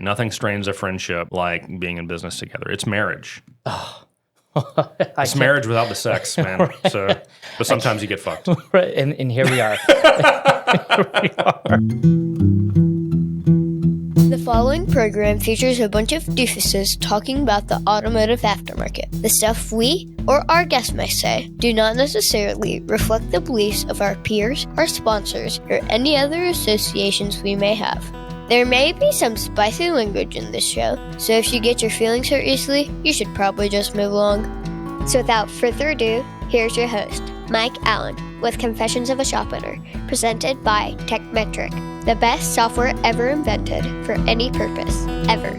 Nothing strains a friendship like being in business together. It's marriage. Oh. It's marriage without the sex, man. Right. So, but sometimes you get fucked. Right, and here we are. The following program features a bunch of doofuses talking about the automotive aftermarket. The stuff we or our guests may say do not necessarily reflect the beliefs of our peers, our sponsors, or any other associations we may have. There may be some spicy language in this show, so if you get your feelings hurt easily, you should probably just move along. So without further ado, here's your host, Mike Allen, with Confessions of a Shop Owner, presented by Tektonic, the best software ever invented for any purpose, ever.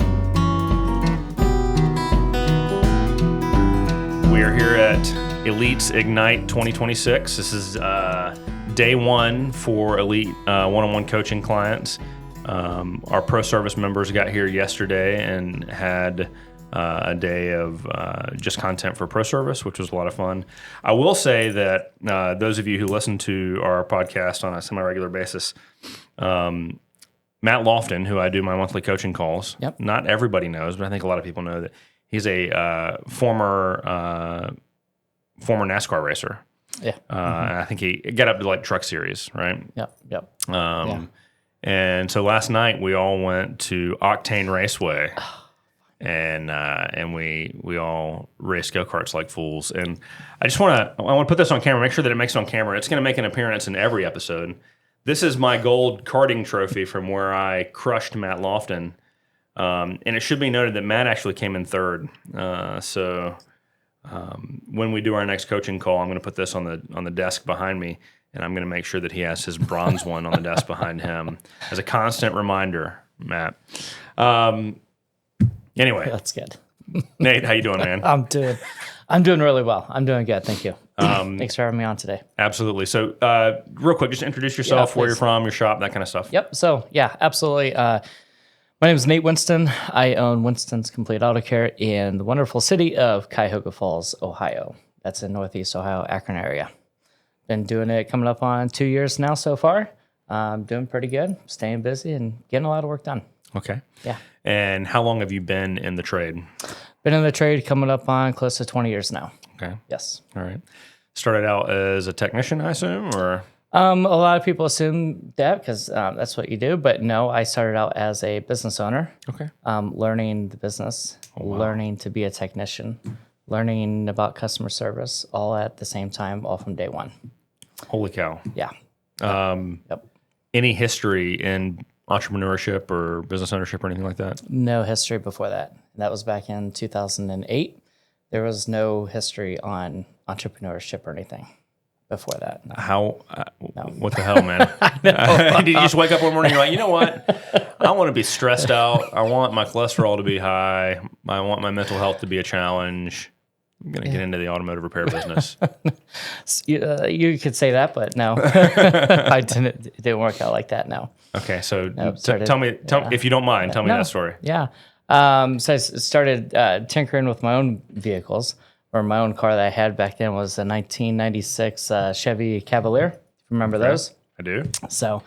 We are here at Elite's Ignite 2026. This is day one for Elite one-on-one coaching clients. Our pro service members got here yesterday and had a day of just content for pro service, which was a lot of fun. I will say that those of you who listen to our podcast on a semi-regular basis, Matt Lofton, who I do my monthly coaching calls, not everybody knows, but I think a lot of people know that he's a former NASCAR racer. Yeah. And I think he got up to like Truck Series, right? Yep. And so last night we all went to Octane Raceway, and we all raced go-karts like fools. And I want to put this on camera, make sure that it makes it on camera. It's going to make an appearance in every episode. This is my gold karting trophy from where I crushed Matt Lofton. And it should be noted that Matt actually came in third. So when we do our next coaching call, I'm going to put this on the desk behind me. And I'm going to make sure that he has his bronze one on the desk behind him as a constant reminder, Matt. Anyway. That's good. Nate, how you doing, man? I'm doing really well. I'm doing good. Thank you. Thanks for having me on today. Absolutely. So real quick, just introduce yourself, where you're from, your shop, that kind of stuff. Yep. So, yeah, absolutely. My name is Nate Winston. I own Winston's Complete Auto Care in the wonderful city of Cuyahoga Falls, Ohio. That's in Northeast Ohio, Akron area. Been doing it coming up on 2 years now so far. Doing pretty good, staying busy and getting a lot of work done. Okay. Yeah. And how long have you been in the trade? Been in the trade coming up on close to 20 years now. Okay. Yes. All right. Started out as a technician, I assume, or? A lot of people assume that because that's what you do, but no, I started out as a business owner. Okay. Learning the business, learning to be a technician, learning about customer service, all at the same time, all from day one. Holy cow. Yeah. Yep. Any history in entrepreneurship or business ownership or anything like that? No history before that. That was back in 2008. There was no history on entrepreneurship or anything before that. No. How? No. What the hell, man? Did you just wake up one morning and you're like, you know what? I want to be stressed out. I want my cholesterol to be high. I want my mental health to be a challenge. I'm going to get into the automotive repair business. You could say that, but no. It didn't work out like that, no. Okay, so Started, tell me, if you don't mind, tell me that story. Yeah. So I started tinkering with my own vehicles, or my own car that I had back then was a 1996 Chevy Cavalier. Remember those? I do. So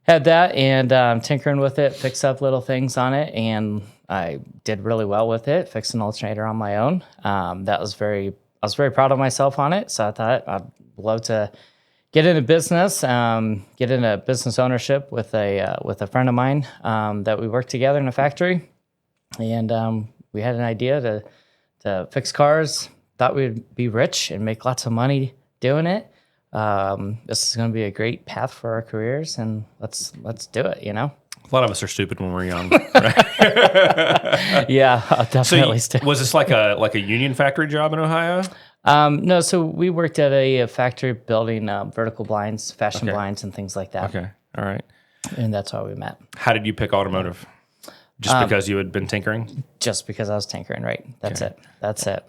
had that and tinkering with it, fix up little things on it, and I did really well with it, fixed an alternator on my own. I was very proud of myself on it, so I thought I'd love to get into business, get into business ownership with a friend of mine that we worked together in a factory, and we had an idea to fix cars. Thought we'd be rich and make lots of money doing it. This is going to be a great path for our careers, and let's do it. You know. A lot of us are stupid when we're young, right? Yeah, definitely. So was this like a union factory job in Ohio? No, so we worked at a factory building vertical blinds, fashion blinds, and things like that. Okay, all right. And that's how we met. How did you pick automotive? Just because you had been tinkering? Just because I was tinkering, right? That's it.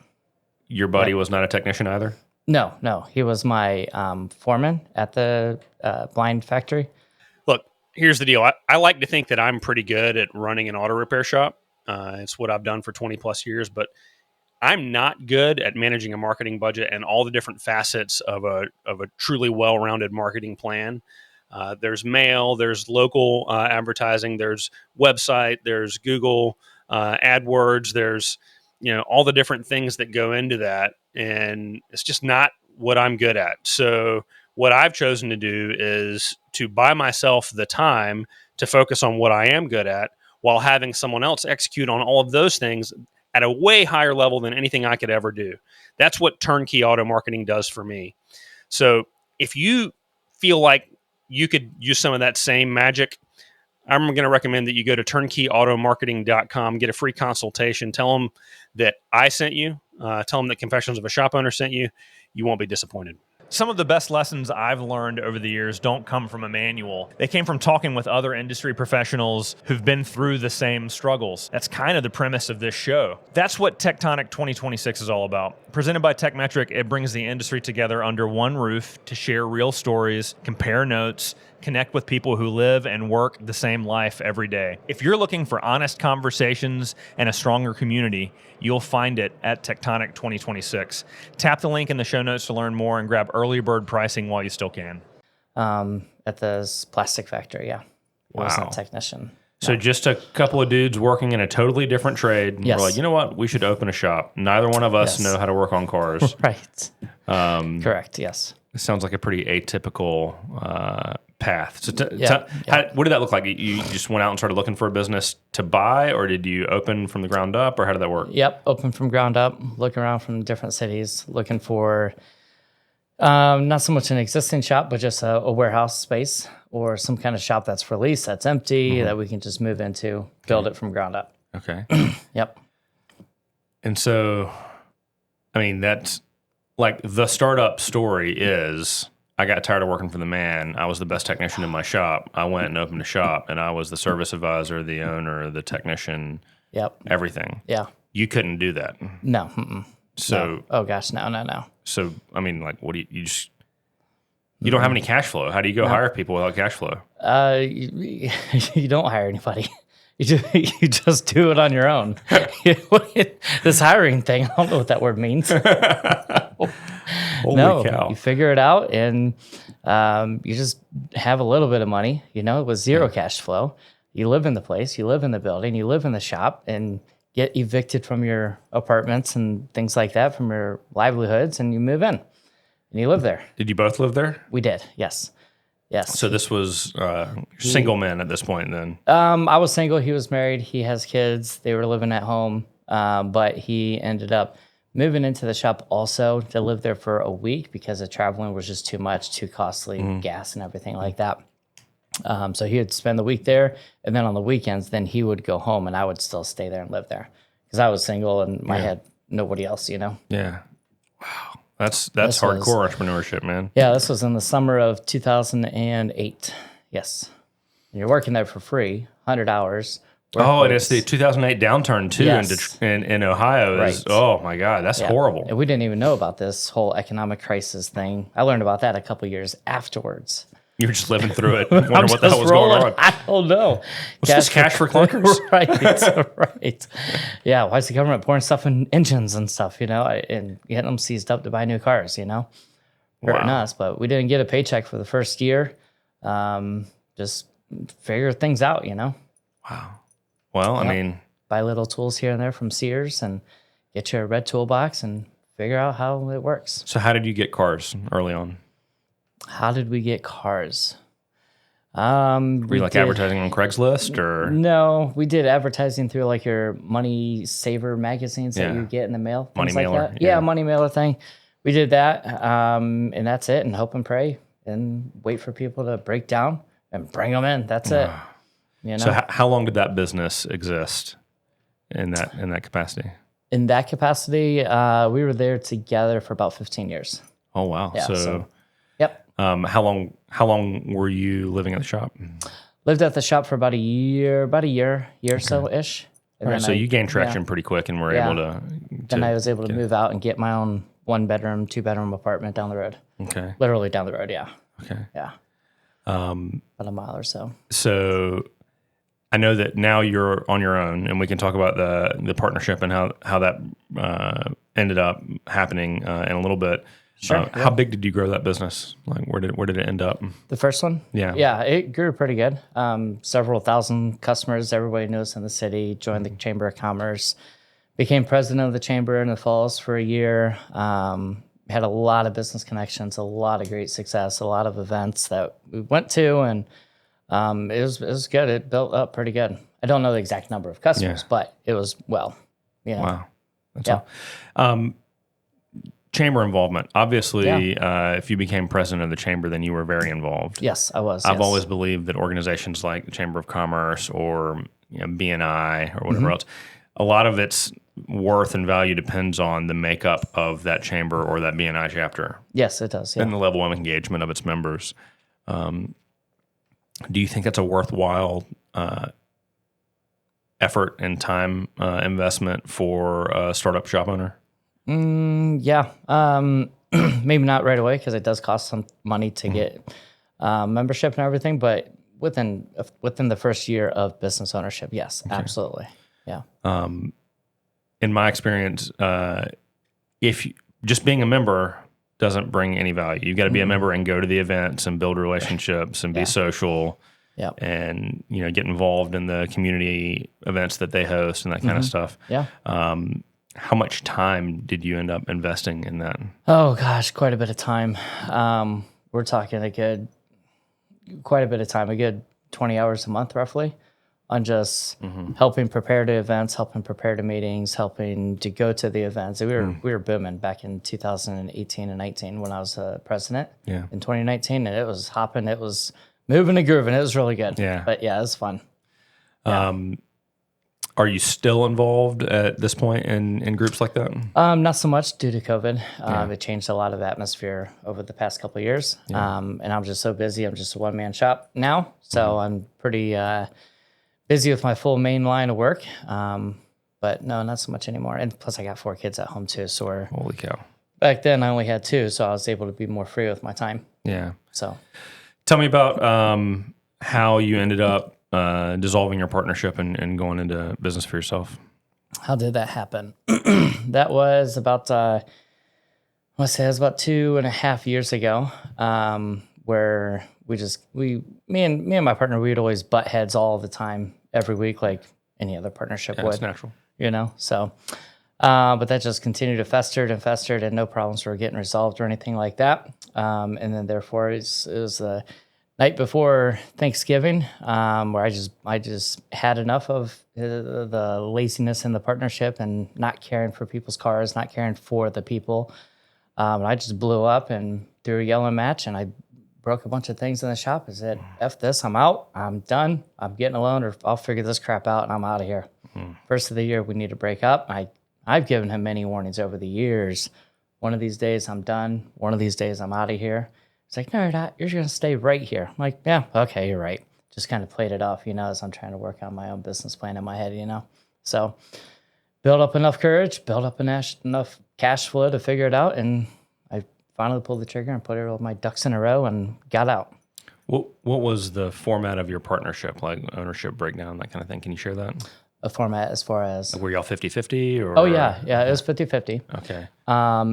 Your buddy was not a technician either? No. He was my foreman at the blind factory. Look, here's the deal. I like to think that I'm pretty good at running an auto repair shop. It's what I've done for 20 plus years, but I'm not good at managing a marketing budget and all the different facets of a truly well-rounded marketing plan. There's mail, there's local advertising, there's website, there's Google AdWords, there's all the different things that go into that, and it's just not what I'm good at. So what I've chosen to do is to buy myself the time to focus on what I am good at, while having someone else execute on all of those things at a way higher level than anything I could ever do. That's what turnkey auto marketing does for me. So if you feel like you could use some of that same magic, I'm going to recommend that you go to turnkeyautomarketing.com, get a free consultation, tell them that I sent you, tell them that Confessions of a Shop Owner sent you. You won't be disappointed. Some of the best lessons I've learned over the years don't come from a manual. They came from talking with other industry professionals who've been through the same struggles. That's kind of the premise of this show. That's what Tektonic 2026 is all about. Presented by Tekmetric, it brings the industry together under one roof to share real stories, compare notes, connect with people who live and work the same life every day. If you're looking for honest conversations and a stronger community, you'll find it at Tektonic 2026. Tap the link in the show notes to learn more and grab early bird pricing while you still can. At the plastic factory, yeah. I was a Wow. technician. So just a couple of dudes working in a totally different trade. Yes. We're like, you know what? We should open a shop. Neither one of us Yes. know how to work on cars. Right. Correct, yes. It sounds like a pretty atypical path. So Yeah. what did that look like? You just went out and started looking for a business to buy, or did you open from the ground up, or how did that work? Yep, open from ground up, looking around from different cities, looking for not so much an existing shop, but just a warehouse space or some kind of shop that's for lease, that's empty, that we can just move into, build it from ground up. Okay. Yep. And so, I mean, that's like the startup story is I got tired of working for the man. I was the best technician in my shop. I went and opened a shop, and I was the service advisor, the owner, the technician, Yep. everything. Yeah. You couldn't do that. No. Mm-mm. So, No. Oh gosh, no. so I mean, like, what do you don't have any cash flow. How do you go hire people without cash flow? You don't hire anybody. You just do it on your own. This hiring thing, I don't know what that word means. Holy cow. You figure it out, and you just have a little bit of money, with zero cash flow. You live in the place, you live in the building, you live in the shop, and get evicted from your apartments and things like that, from your livelihoods, and you move in, and you live there. Did you both live there? We did, yes. So this was single men at this point then? I was single. He was married. He has kids. They were living at home, but he ended up moving into the shop also to live there for a week because the traveling was just too much, too costly, gas and everything like that. So he would spend the week there, and then on the weekends, then he would go home, and I would still stay there and live there because I was single and I had nobody else, Yeah. Wow. That's This hardcore entrepreneurship, man. Yeah, this was in the summer of 2008. Yes. And you're working there for free, 100 hours. Oh, and it's the 2008 downturn too Yes. in Ohio. Right. Oh my God, that's horrible. And we didn't even know about this whole economic crisis thing. I learned about that a couple years afterwards. You were just living through it. Wondering what the hell was rolling. going on. I don't know. What's this cash for clunkers? Right. Yeah, why is the government pouring stuff in engines and stuff, and getting them seized up to buy new cars, hurting us. But we didn't get a paycheck for the first year. Just figure things out, Wow. Well, I mean, buy little tools here and there from Sears and get you a red toolbox and figure out how it works. so how did you get cars early on? How did we get cars? Were you like advertising on Craigslist or? No, we did advertising through like your Money Saver magazines that Yeah. you get in the mail. Money things like mailer, that. yeah. Yeah, money mailer thing. We did that, and that's it. And hope and pray and wait for people to break down and bring them in. That's it. So how long did that business exist in that capacity? In that capacity, we were there together for about 15 years. Oh wow. Yeah, so yep. how long were you living at the shop? Lived at the shop for about a year or so ish. All right, so you gained traction pretty quick and were able to. Then I was able to move out and get my own 1-bedroom, 2-bedroom apartment down the road. Okay. Literally down the road, yeah. Okay. Yeah. About a mile or so. So I know that now you're on your own, and we can talk about the partnership and how that ended up happening in a little bit. Sure. How big did you grow that business? Like, where did it end up? The first one? Yeah. Yeah, it grew pretty good. Several thousand customers, everybody knew us in the city, joined the Chamber of Commerce, became president of the Chamber in the Falls for a year. Had a lot of business connections, a lot of great success, a lot of events that we went to, and it was good. It built up pretty good. I don't know the exact number of customers, but it was well. Wow. That's all. Chamber involvement. Obviously, if you became president of the chamber, then you were very involved. Yes, I was. I've always believed that organizations like the Chamber of Commerce or BNI or whatever else, a lot of its worth and value depends on the makeup of that chamber or that BNI chapter. Yes, it does. Yeah. And the level of engagement of its members. Do you think that's a worthwhile effort and time investment for a startup shop owner? Yeah. Maybe not right away because it does cost some money to get membership and everything, but within the first year of business ownership, yes, absolutely. Yeah. In my experience, if just being a member doesn't bring any value, you've got to be a member and go to the events and build relationships and be social. Yeah. And, get involved in the community events that they host and that kind of stuff. Yeah. How much time did you end up investing in that? Oh gosh, quite a bit of time. We're talking quite a bit of time, a good 20 hours a month roughly, on just helping prepare to events, helping prepare to meetings, helping to go to the events. We were booming back in 2018 and 19 when I was president. Yeah. In 2019, and it was hopping, it was moving and grooving. It was really good. Yeah. But yeah, it was fun. Yeah. Are you still involved at this point in groups like that? Not so much due to COVID. It changed a lot of atmosphere over the past couple of years. Yeah. And I'm just so busy. I'm just a one-man shop now. So I'm pretty busy with my full main line of work. But no, not so much anymore. And plus I got 4 kids at home too. So holy cow. Back then I only had 2. So I was able to be more free with my time. Yeah. So tell me about how you ended up dissolving your partnership and going into business for yourself. How did that happen? That was about, I want to say it was about 2.5 years ago, where me and my partner, we'd always butt heads all the time, every week, like any other partnership would. That's natural. So, but that just continued to festered and no problems were getting resolved or anything like that. And then therefore it was the night before Thanksgiving, where I just had enough of the laziness in the partnership and not caring for people's cars, not caring for the people. And I just blew up and threw a yelling match, and I broke a bunch of things in the shop. I said, F this, I'm out, I'm done, I'm getting a loan, or I'll figure this crap out and I'm out of here. First of the year, we need to break up. I've given him many warnings over the years. One of these days I'm done. One of these days I'm out of here. It's like, no, you're not. You're going to stay right here. I'm like, yeah, okay, you're right. Just kind of played it off, as I'm trying to work on my own business plan in my head, So build up enough courage, build up enough cash flow to figure it out. And I finally pulled the trigger and put all my ducks in a row and got out. What was the format of your partnership, like ownership breakdown, that kind of thing? Can you share that? A format as far as? Were y'all 50-50? Or? Oh, yeah. Yeah, it was 50-50. Okay.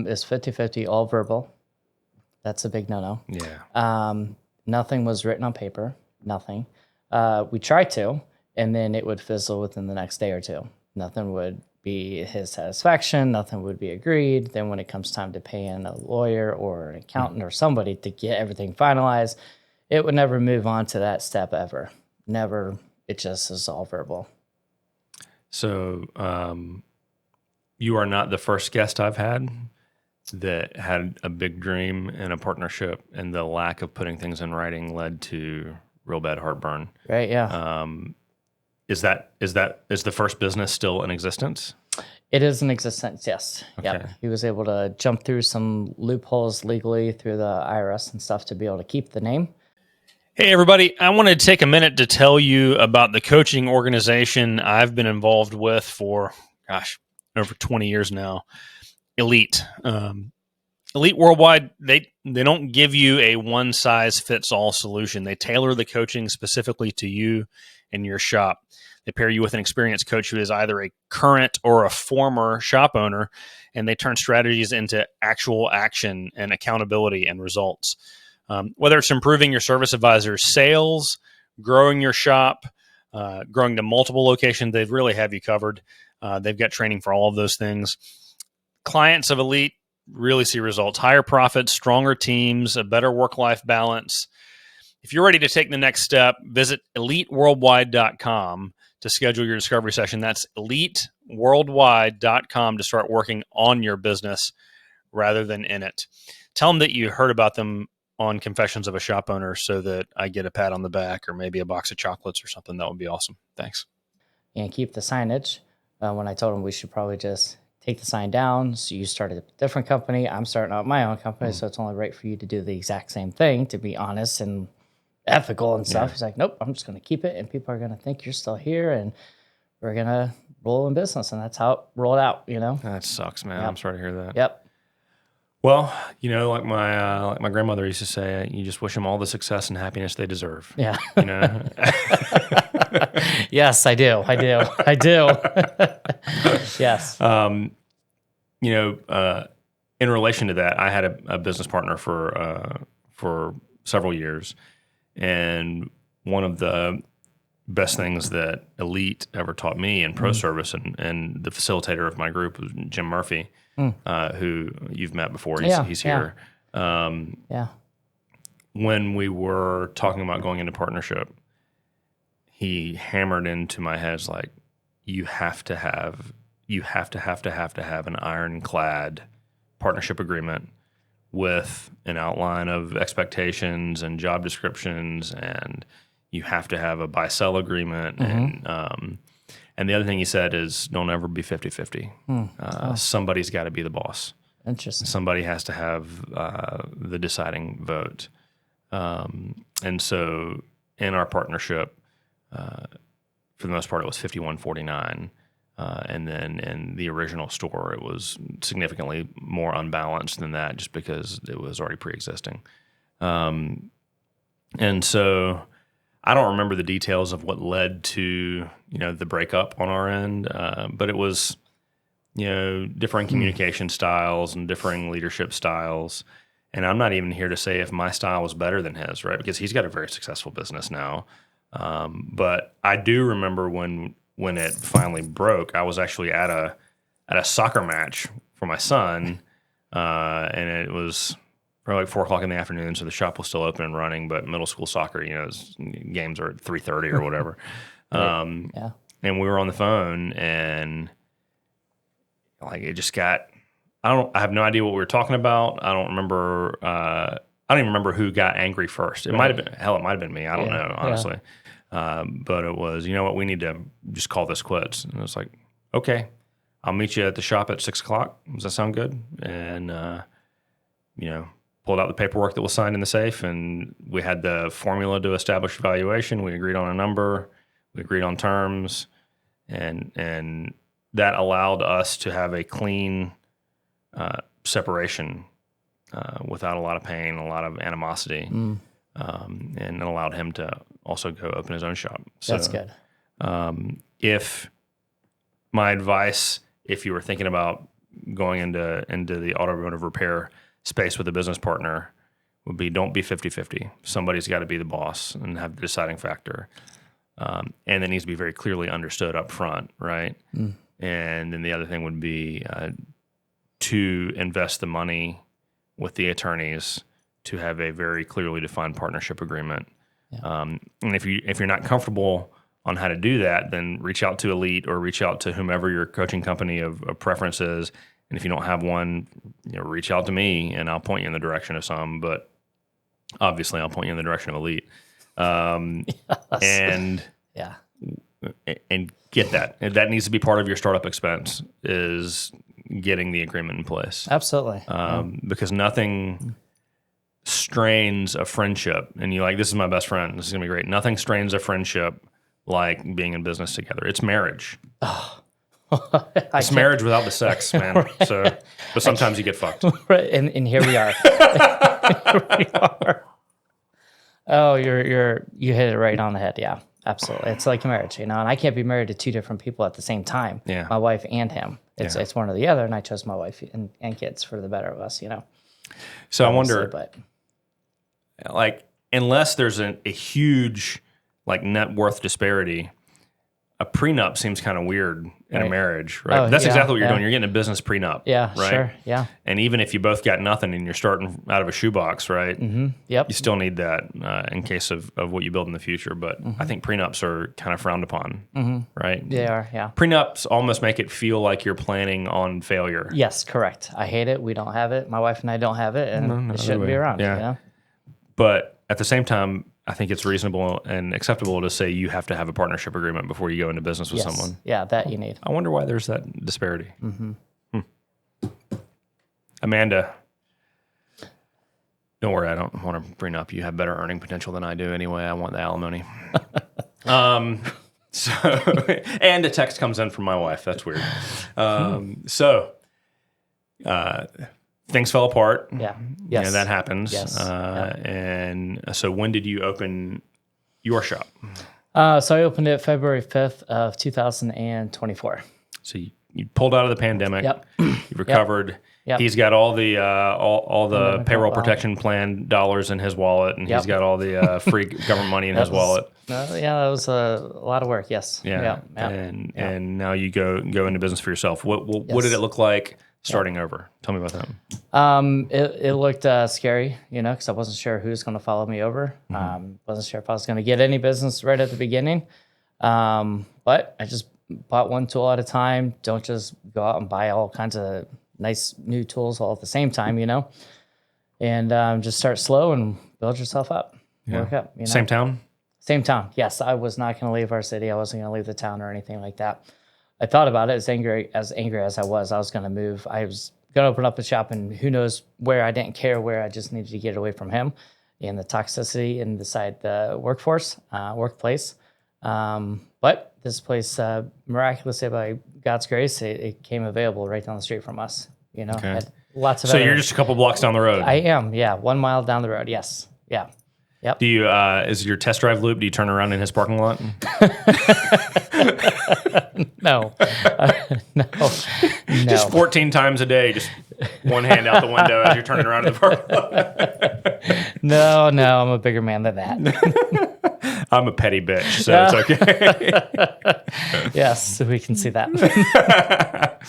It's 50-50, all verbal. That's a big no-no. Yeah. Nothing was written on paper. Nothing. We tried to, and then it would fizzle within the next day or two. Nothing would be his satisfaction. Nothing would be agreed. Then when it comes time to pay in a lawyer or an accountant or somebody to get everything finalized, it would never move on to that step ever. Never. It just is all verbal. So you are not the first guest I've had that had a big dream and a partnership, and the lack of putting things in writing led to real bad heartburn. Right, yeah. Is the first business still in existence? It is in existence, yes. Okay. Yep. He was able to jump through some loopholes legally through the IRS and stuff to be able to keep the name. Hey, everybody. I wanted to take a minute to tell you about the coaching organization I've been involved with for, over 20 years now. Elite. Elite Worldwide, they don't give you a one size fits all solution. They tailor the coaching specifically to you and your shop. They pair you with an experienced coach who is either a current or a former shop owner, and they turn strategies into actual action and accountability and results. Whether it's improving your service advisor's sales, growing your shop, growing to multiple locations, they really have you covered. They've got training for all of those things. Clients of Elite really see results, higher profits, stronger teams, a better work-life balance. If you're ready to take the next step, visit eliteworldwide.com to schedule your discovery session. That's eliteworldwide.com to start working on your business rather than in it. Tell them that you heard about them on Confessions of a Shop Owner so that I get a pat on the back or maybe a box of chocolates or something. That would be awesome. Thanks. And keep the signage. When I told him we should probably just take the sign down. So you started a different company. I'm starting out my own company. So it's only right for you to do the exact same thing, to be honest and ethical and stuff. He's like, nope, I'm just going to keep it. And people are going to think you're still here and we're going to roll in business. And that's how it rolled out, you know? That sucks, man. Yep. I'm sorry to hear that. Yep. Well, you know, like my grandmother used to say, you just wish them all the success and happiness they deserve. Yeah. You know? Yes, I do. Yes. You know, in relation to that, I had a business partner for several years, and one of the best things that Elite ever taught me in pro service and the facilitator of my group was Jim Murphy, who you've met before. He's here. When we were talking about going into partnership, he hammered into my head like, you have to have an ironclad partnership agreement with an outline of expectations and job descriptions, and you have to have a buy-sell agreement. And the other thing he said is don't ever be 50-50. Somebody's got to be the boss. Interesting. Somebody has to have the deciding vote. And so in our partnership, for the most part, it was 51-49. And then in the original store, it was significantly more unbalanced than that just because it was already pre-existing. And so I don't remember the details of what led to, you know, the breakup on our end, but it was, you know, differing communication styles and differing leadership styles. And I'm not even here to say if my style was better than his, right? Because he's got a very successful business now. But I do remember when it finally broke, I was actually at a soccer match for my son, and it was probably like 4:00 in the afternoon, so the shop was still open and running. But middle school soccer, you know, games are at 3:30 or whatever. And we were on the phone, and like it just got. I have no idea what we were talking about. I don't remember. I don't even remember who got angry first. It might have been it might have been me. I don't know, honestly. But it was, you know what, we need to just call this quits. And it was like, okay, I'll meet you at the shop at 6:00. Does that sound good? And, you know, pulled out the paperwork that was signed in the safe, and we had the formula to establish valuation. We agreed on a number. We agreed on terms. And that allowed us to have a clean separation without a lot of pain, a lot of animosity. And it allowed him to also go open his own shop. So, that's good. If my advice, if you were thinking about going into the automotive repair space with a business partner, would be don't be 50-50. Somebody's got to be the boss and have the deciding factor. And it needs to be very clearly understood up front, right? And then the other thing would be to invest the money with the attorneys to have a very clearly defined partnership agreement. And if you're not comfortable on how to do that, then reach out to Elite or reach out to whomever your coaching company of preference is. And if you don't have one, you know, reach out to me and I'll point you in the direction of some. But obviously, I'll point you in the direction of Elite. And get that. And that needs to be part of your startup expense is getting the agreement in place. Absolutely. Because nothing strains a friendship, and you're like, this is my best friend, this is gonna be great. Nothing strains a friendship like being in business together. It's marriage. It's marriage without the sex, man. So But sometimes you get fucked. Right, and here we are. Here we are. Oh, you hit it right on the head. Yeah, absolutely. It's like a marriage, and I can't be married to two different people at the same time. Yeah. My wife and him. It's one or the other, and I chose my wife and kids for the better of us. So I wonder, but like, unless there's a huge like net worth disparity, a prenup seems kind of weird in a marriage, right? Oh, That's yeah, exactly what you're yeah. doing. You're getting a business prenup. yeah, right? sure, yeah, And even if you both got nothing and you're starting out of a shoebox, right? yep. You still need that in case of what you build in the future. But I think prenups are kind of frowned upon, right? They are, yeah. Prenups almost make it feel like you're planning on failure. Yes, correct. I hate it. We don't have it. My wife and I don't have it, and it shouldn't be around. Yeah. But at the same time, I think it's reasonable and acceptable to say you have to have a partnership agreement before you go into business with Yes. someone. Yeah, that you need. I wonder why there's that disparity. Amanda, don't worry, I don't want to bring up you have better earning potential than I do anyway. I want the alimony. So, and a text comes in from my wife. That's weird. Things fell apart. Yeah. Yes. That happens. Yes. And so when did you open your shop? So I opened it February 5th of 2024. So you pulled out of the pandemic. Yep. You recovered. Yep. He's got all the all the Wonderful. payroll Wow. protection plan dollars in his wallet, and Yep. he's got all the free government money in his wallet. That was a lot of work. Yes. Yeah. Yeah. And now you go into business for yourself. What Yes. did it look like starting over? Tell me about that. It looked scary, because I wasn't sure who was going to follow me over. Wasn't sure if I was going to get any business right at the beginning. But I just bought one tool at a time. Don't just go out and buy all kinds of nice new tools all at the same time, and just start slow and build yourself up, work up. Same town? Same town. Yes, I was not going to leave our city. I wasn't going to leave the town or anything like that. I thought about it as angry as I was going to move. I was going to open up a shop, and who knows where. I didn't care where. I just needed to get away from him and the toxicity inside the workplace. But this place, miraculously by God's grace, it came available right down the street from us. Had lots of. So you're just a couple blocks down the road. I am, yeah, 1 mile down the road. Yes, yeah. Yep. Do you is your test drive loop? Do you turn around in his parking lot? No, no. Just 14 times a day, just one hand out the window as you're turning around in the parking lot. No, I'm a bigger man than that. I'm a petty bitch, so it's okay. Yes, we can see that.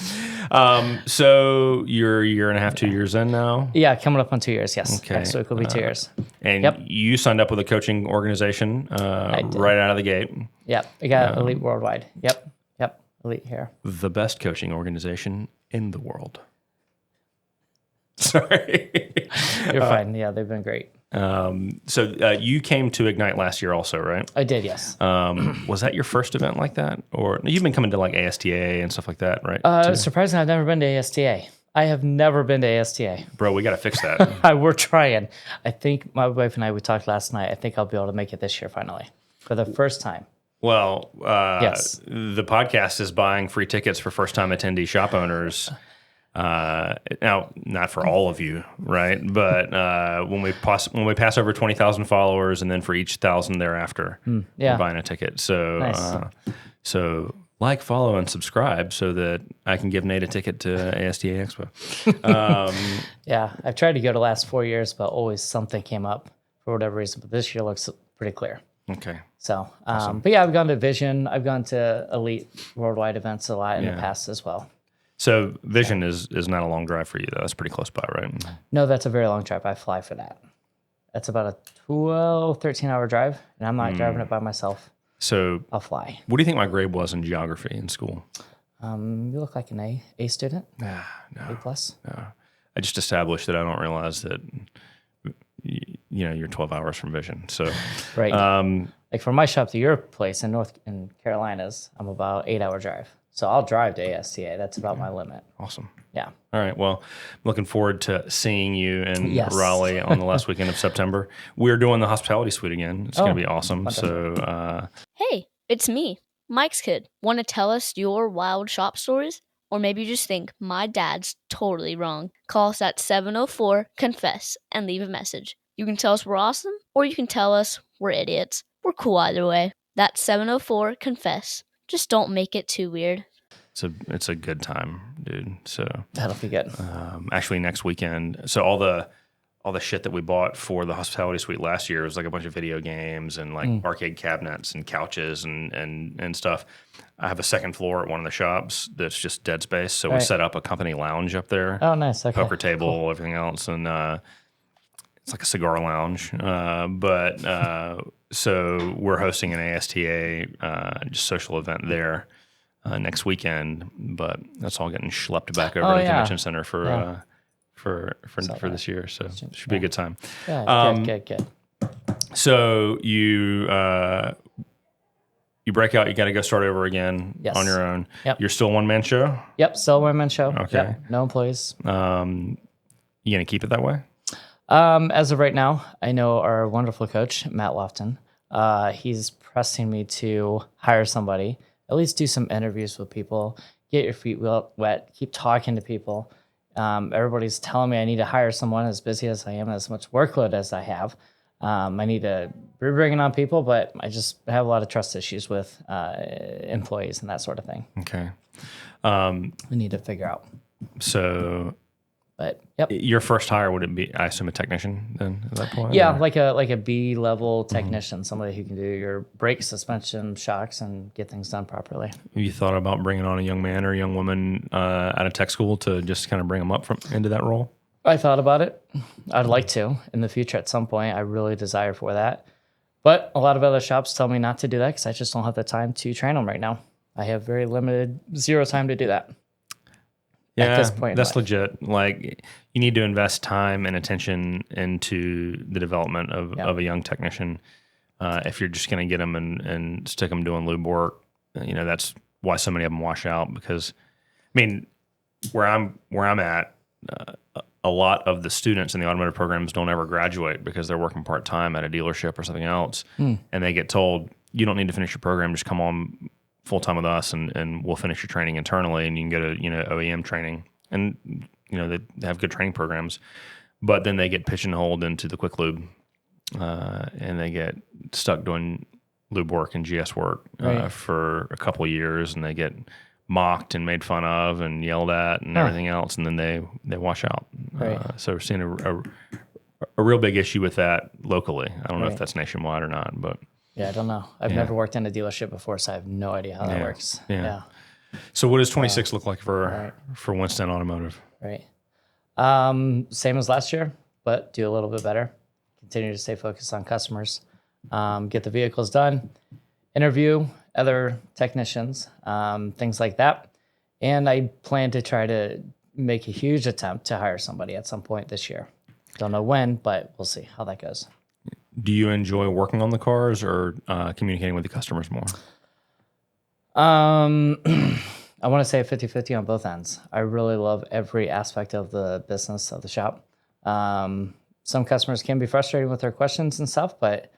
So you're a year and a half, 2 years in now? Yeah, coming up on 2 years, yes. Okay. Next week will be 2 years. And Yep. you signed up with a coaching organization right out of the gate. Yep, I got Elite Worldwide. Yep, Elite here. The best coaching organization in the world. Sorry. You're fine. Yeah, they've been great. So you came to Ignite last year also, right? I did, yes. Was that your first event like that? Or you've been coming to like ASTA and stuff like that, right? Surprisingly, I've never been to ASTA. I have never been to ASTA. Bro, we got to fix that. We're trying. I think my wife and I, we talked last night. I think I'll be able to make it this year finally for the first time. Well, Yes. The podcast is buying free tickets for first-time attendee shop owners. Now, not for all of you, right? But when we pass over 20,000 followers, and then for each 1,000 thereafter, yeah. we're buying a ticket. So, Nice. So like, follow, and subscribe so that I can give Nate a ticket to ASTA Expo. Yeah, I've tried to go the last 4 years, but always something came up for whatever reason. But this year looks pretty clear. Okay. So, but yeah, I've gone to Vision. I've gone to Elite Worldwide events a lot in the past as well. So Vision is not a long drive for you, though. That's pretty close by, right? No, that's a very long drive. I fly for that. That's about a 13-hour drive, and I'm not driving it by myself. So I'll fly. what do you think my grade was in geography in school? You look like an A student. No. A plus. I just established that I don't realize that you're 12 hours from Vision. So Right. Like from my shop to your place in Carolinas, I'm about 8-hour drive. So I'll drive to ASTA. That's about my limit. awesome. Yeah. All right. Well, I'm looking forward to seeing you in Yes. Raleigh on the last weekend of September. We're doing the hospitality suite again. It's going to be awesome. So Hey, it's me, Mike's kid. Want to tell us your wild shop stories? Or maybe you just think, my dad's totally wrong. Call us at 704-CONFESS and leave a message. You can tell us we're awesome, or you can tell us we're idiots. We're cool either way. That's 704-CONFESS. Just don't make it too weird. It's a good time, dude. So That'll be good. actually next weekend, so all the shit that we bought for the hospitality suite last year was like a bunch of video games and like arcade cabinets and couches and stuff. I have a second floor at one of the shops that's just dead space. So we set up a company lounge up there. Oh, nice. Okay. Poker table, everything else. And it's like a cigar lounge. So we're hosting an ASTA just social event there next weekend. But that's all getting schlepped back over to the convention center for this year. So it should be a good time. Yeah, good. So you break out, you got to go start over again on your own. Yep. You're still a one-man show? Yep, still a one-man show. Okay. Yep, no employees. You going to keep it that way? As of right now, I know our wonderful coach, Matt Lofton, he's pressing me to hire somebody, at least do some interviews with people, get your feet wet, keep talking to people. Everybody's telling me I need to hire someone as busy as I am, as much workload as I have. I need to be bringing on people, but I just have a lot of trust issues with employees and that sort of thing. Okay. We need to figure out. So, but yep. Your first hire, would it be, I assume, a technician then at that point? Yeah, like a B level technician, somebody who can do your brake, suspension, shocks, and get things done properly. Have you thought about bringing on a young man or a young woman out of tech school to just kind of bring them up into that role? I thought about it. I'd like to in the future at some point. I really desire for that. But a lot of other shops tell me not to do that because I just don't have the time to train them right now. I have very limited, zero time to do that. Yeah, at this point that's legit. Like, you need to invest time and attention into the development of a young technician. If you're just going to get them and stick them doing lube work, that's why so many of them wash out. Because, I mean, where I'm at, a lot of the students in the automotive programs don't ever graduate because they're working part-time at a dealership or something else. And they get told, you don't need to finish your program, just come on full-time with us and we'll finish your training internally and you can get a OEM training. And they have good training programs, but then they get pigeonholed into the quick lube and they get stuck doing lube work and GS work for a couple of years, and they get mocked and made fun of and yelled at and everything else, and then they wash out. So we're seeing a real big issue with that locally. I don't know if that's nationwide or not, but yeah, I don't know. I've never worked in a dealership before, so I have no idea how that works. Yeah. So what does 26 look like for Winston Automotive? Right. Same as last year, but do a little bit better. Continue to stay focused on customers. Get the vehicles done. Interview other technicians, things like that. And I plan to try to make a huge attempt to hire somebody at some point this year. Don't know when, but we'll see how that goes. Do you enjoy working on the cars or communicating with the customers more? I want to say 50-50 on both ends. I really love every aspect of the business of the shop. Some customers can be frustrated with their questions and stuff, but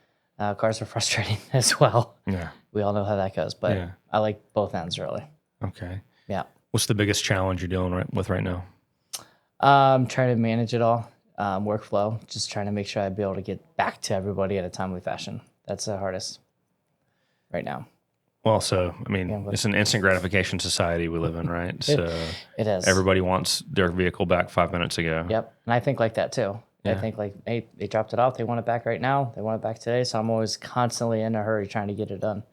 cars are frustrating as well. Yeah. We all know how that goes, but I like both ends really. Okay. Yeah. What's the biggest challenge you're dealing with right now? Trying to manage it all, workflow, just trying to make sure I'd be able to get back to everybody at a timely fashion. That's the hardest right now. Well, so, I mean, it's an instant gratification society we live in, right? So it is. Everybody wants their vehicle back 5 minutes ago. Yep. And I think like that too. Yeah. I think like, hey, they dropped it off. They want it back right now. They want it back today. So I'm always constantly in a hurry trying to get it done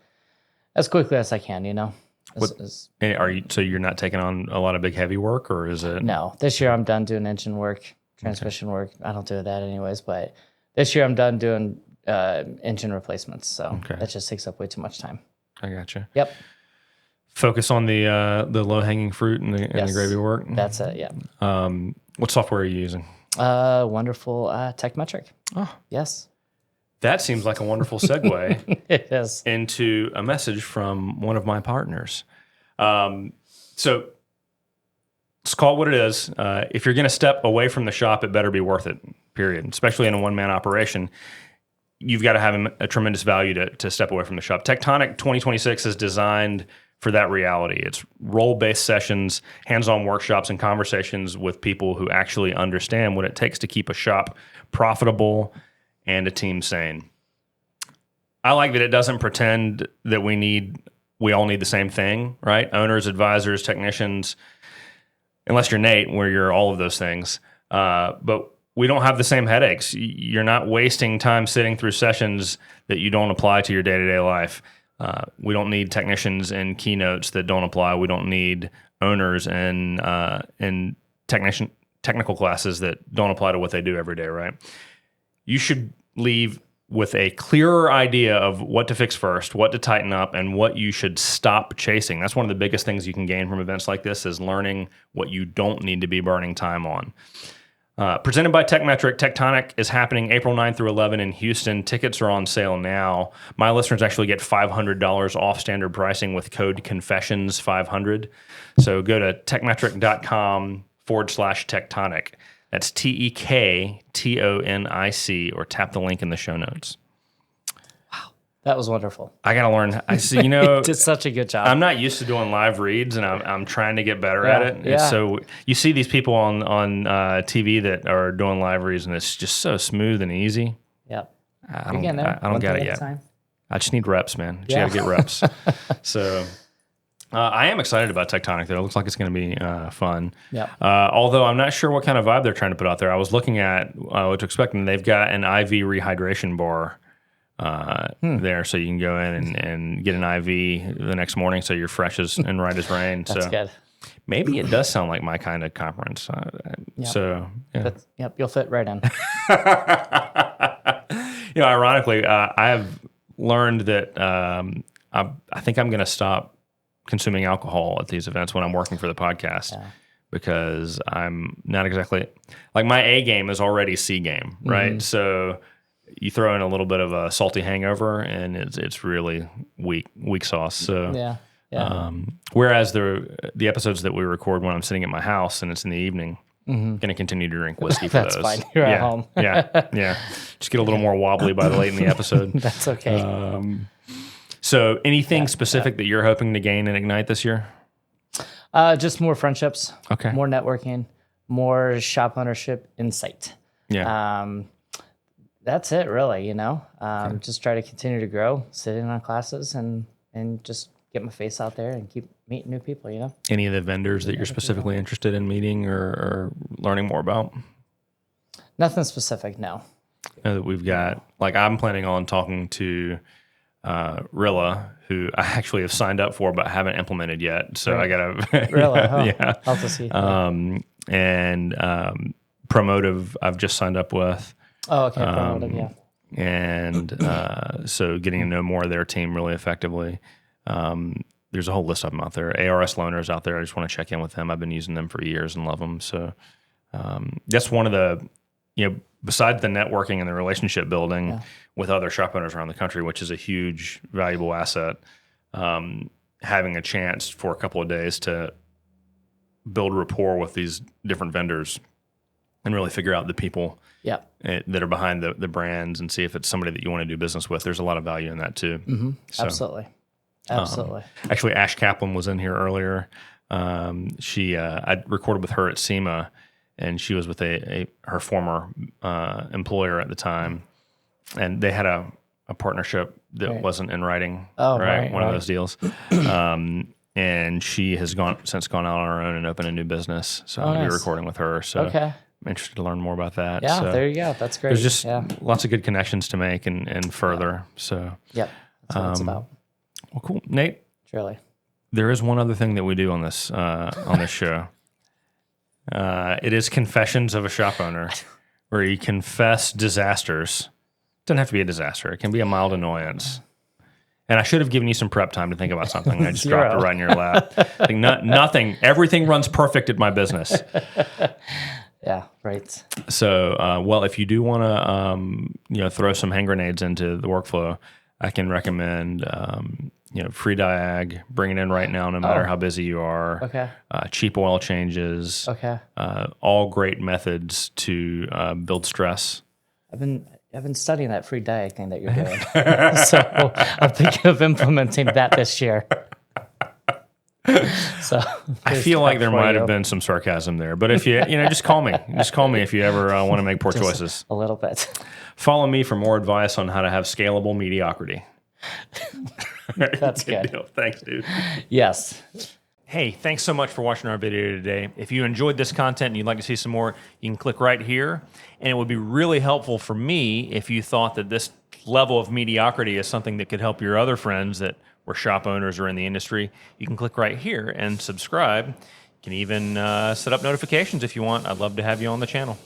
as quickly as I can, So you're not taking on a lot of big heavy work, or is it? No, this year I'm done doing engine work, transmission work. I don't do that anyways, but this year I'm done doing engine replacements. So that just takes up way too much time. I gotcha. Yep. Focus on the low hanging fruit and the gravy work. That's it. Yeah. What software are you using? Wonderful Tektonic. Oh, yes. That seems like a wonderful segue it is. into a message from one of my partners. So let's call it what it is. If you're going to step away from the shop, it better be worth it, period. Especially in a one-man operation, you've got to have a tremendous value to step away from the shop. Tektonic 2026 is designed for that reality. It's role-based sessions, hands-on workshops, and conversations with people who actually understand what it takes to keep a shop profitable and a team sane. I like that it doesn't pretend that we all need the same thing, right? Owners, advisors, technicians, unless you're Nate, where you're all of those things. But we don't have the same headaches. You're not wasting time sitting through sessions that you don't apply to your day-to-day life. We don't need technicians in keynotes that don't apply. We don't need owners in technical classes that don't apply to what they do every day, right? You should leave with a clearer idea of what to fix first, what to tighten up, and what you should stop chasing. That's one of the biggest things you can gain from events like this is learning what you don't need to be burning time on. Presented by Techmetric, Tektonic is happening April 9th through 11 in Houston. Tickets are on sale now. My listeners actually get $500 off standard pricing with code CONFESSIONS500. So go to techmetric.com/Tektonic. That's TEKTONIC, or tap the link in the show notes. That was wonderful. I got to learn. I see, You did such a good job. I'm not used to doing live reads, and I'm trying to get better at it. Yeah. So you see these people on TV that are doing live reads, and it's just so smooth and easy. Yep. I don't get it yet. I just need reps, man. You got to get reps. So I am excited about Tektonic, though. It looks like it's going to be fun. Yep. Although I'm not sure what kind of vibe they're trying to put out there. I was looking at what to expect, and they've got an IV rehydration bar there, so you can go in and get an IV the next morning, so you're fresh as and right as rain. That's so good. maybe it does sound like my kind of conference. So yeah. You'll fit right in. Ironically, I have learned that I think I'm going to stop consuming alcohol at these events when I'm working for the podcast. Because I'm not exactly like my A game is already C game, right? So you throw in a little bit of a salty hangover, and it's really weak sauce. So whereas the episodes that we record when I'm sitting at my house and it's in the evening, I'm going to continue to drink whiskey for That's those. fine. You're at home. Yeah. Just get a little more wobbly by the late in the episode. That's okay. So anything specific that you're hoping to gain and ignite this year? Just more friendships. Okay. More networking. More shop ownership insight. Yeah. That's it, really. Just try to continue to grow, sit in on classes, and just get my face out there and keep meeting new people. Any of the vendors that you're specifically interested in meeting or learning more about? Nothing specific, no. I know that we've got, I'm planning on talking to Rilla, who I actually have signed up for but haven't implemented yet. So I got to Rilla, yeah. I'll have to see. And Promotive, I've just signed up with. Oh, okay. Promotive, yeah. And so getting to know more of their team really effectively. There's a whole list of them out there. ARS Loaners out there. I just want to check in with them. I've been using them for years and love them. So that's one of the, besides the networking and the relationship building with other shop owners around the country, which is a huge, valuable asset, having a chance for a couple of days to build rapport with these different vendors and really figure out the people that are behind the brands and see if it's somebody that you want to do business with. There's a lot of value in that too. Mm-hmm. So, Absolutely. Actually, Ash Kaplan was in here earlier. I recorded with her at SEMA, and she was with her former employer at the time, and they had a partnership that wasn't in writing. Oh, One of those deals. And she has since gone out on her own and opened a new business. So I'm going to be recording with her. So I'm interested to learn more about that. Yeah, so there you go. That's great. There's just lots of good connections to make and further. So that's what it's about. Well, cool, Nate. Surely. There is one other thing that we do on this show. It is Confessions of a Shop Owner, where you confess disasters. It doesn't have to be a disaster. It can be a mild annoyance. And I should have given you some prep time to think about something. I just dropped it right in your lap. Nothing. Everything runs perfect at my business. Yeah, right. So, if you do want to, throw some hand grenades into the workflow, I can recommend, free diag, bring it in right now, no matter how busy you are. Okay. Cheap oil changes. Okay. All great methods to build stress. I've been studying that free diet thing that you're doing. So I'm thinking of implementing that this year. So I feel like there might have been some sarcasm there, but if you just call me. Just call me if you ever want to make poor choices. A little bit. Follow me for more advice on how to have scalable mediocrity. That's good. Deal. Thanks, dude. Yes. Hey, thanks so much for watching our video today. If you enjoyed this content and you'd like to see some more, you can click right here. And it would be really helpful for me if you thought that this level of mediocrity is something that could help your other friends that were shop owners or in the industry. You can click right here and subscribe. You can even set up notifications if you want. I'd love to have you on the channel.